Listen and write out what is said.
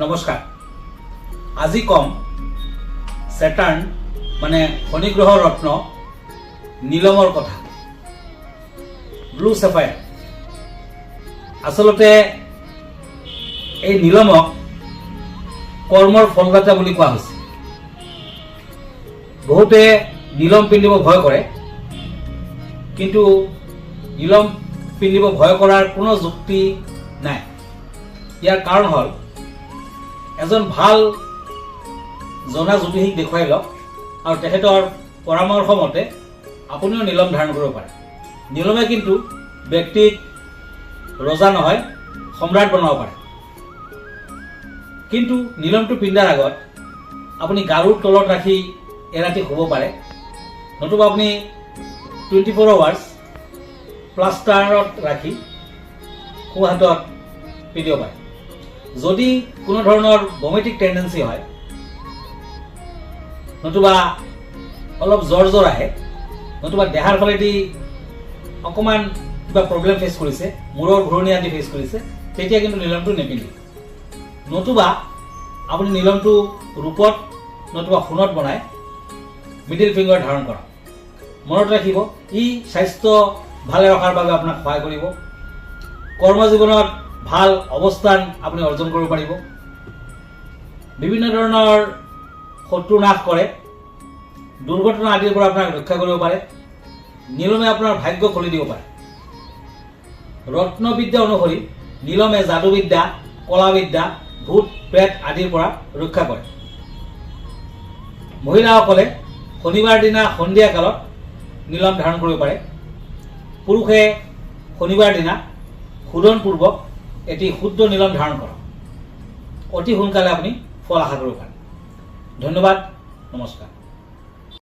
নমস্কাৰ। আজি কম স্যাটাৰ্ণ মানে শনি গ্ৰহৰ ৰত্ন নীলমৰ কথা। ব্লু স্যাফায়াৰ। আচলতে এই নীলমক কৰ্মৰ ফলদাতা বুলি কোৱা হৈছে। বহুতে নীলম পিন্ধিব ভয় কৰে, কিন্তু নীলম পিন্ধিব ভয় কৰাৰ কোনো যুক্তি নাই। ইয়াৰ কাৰণ হ'ল এজন ভাল জনা জ্যোতিষীক দেখুৱাই লওক আৰু তেখেতৰ পৰামৰ্শ মতে আপুনিও নীলম ধাৰণ কৰিব পাৰে। নীলমে কিন্তু ব্যক্তিক ৰজা নহয় সম্ৰাট বনাব পাৰে। কিন্তু নীলমটো পিন্ধাৰ আগত আপুনি গাৰুৰ তলত ৰাখি এৰাতি শুব পাৰে, নতুবা আপুনি 24 আৱাৰ্ছ প্লাষ্টাৰত ৰাখি সোঁহাতত পিন্ধিব পাৰে। যদি কোনো ধৰণৰ ভমিটিক টেণ্ডেঞ্চি হয়, নতুবা অলপ জ্বৰ আহে, নতুবা দেহাৰ ফালেদি অকণমান কিবা প্ৰব্লেম ফেচ কৰিছে, মূৰৰ ঘূৰণি আদি ফেচ কৰিছে, তেতিয়া কিন্তু নীলমটো নিপিন্ধে। নতুবা আপুনি নীলমটো ৰূপত নতুবা সোণত বনাই মিডিল ফিংগাৰ ধাৰণ কৰক। মনত ৰাখিব, ই স্বাস্থ্য ভালে ৰখাৰ বাবে আপোনাক সহায় কৰিব। কৰ্মজীৱনত ভাল অৱস্থান আপুনি অৰ্জন কৰিব পাৰিব। বিভিন্ন ধৰণৰ শত্ৰু নাশ কৰে, দুৰ্ঘটনা আদিৰ পৰা আপোনাক ৰক্ষা কৰিব পাৰে। নীলমে আপোনাৰ ভাগ্য খুলি দিব পাৰে। ৰত্নবিদ্যা অনুসৰি নীলমে যাদুবিদ্যা, কলাবিদ্যা, ভূত প্ৰেত আদিৰ পৰা ৰক্ষা কৰে। মহিলাসকলে শনিবাৰ দিনা সন্ধিয়া কালত নীলম ধাৰণ কৰিব পাৰে। পুৰুষে শনিবাৰ দিনা শোধনপূৰ্বক এটি শুদ্ধ নীলম ধাৰণ কৰক। অতি সোনকালে আপুনি ফল আশা কৰিব পাৰে। ধন্যবাদ, নমস্কাৰ।